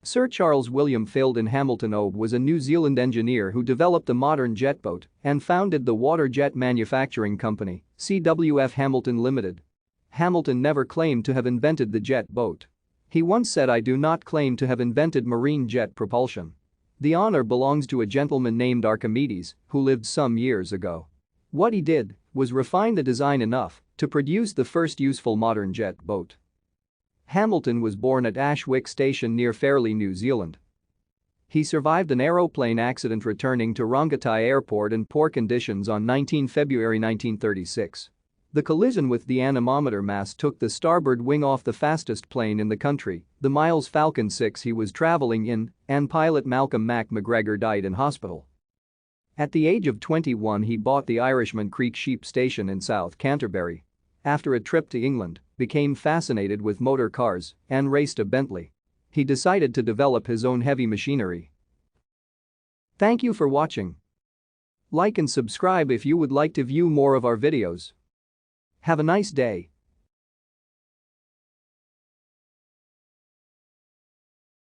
Sir Charles William Feilden Hamilton Ltd was a New Zealand engineer who developed the modern jetboat and founded the water jet manufacturing company, CWF Hamilton Ltd. Hamilton never claimed to have invented the jet boat. He once said, "I do not claim to have invented marine jet propulsion. The honor belongs to a gentleman named Archimedes who lived some years ago. What he did was refine the design enough to produce the first useful modern jet boat." Hamilton was born at Ashwick Station near Fairlie, New Zealand. He survived an aeroplane accident returning to Rongotai Airport in poor conditions on 19 February 1936. The collision with the anemometer mast took the starboard wing off the fastest plane in the country, the Miles Falcon 6 he was traveling in, and pilot Malcolm Mac McGregor died in hospital. At the age of 21 he bought the Irishman Creek Sheep Station in South Canterbury. After a trip to England, became fascinated with motor cars and raced a Bentley. He decided to develop his own heavy machinery. Thank you for watching. Like and subscribe if you would like to view more of our videos. Have a nice day.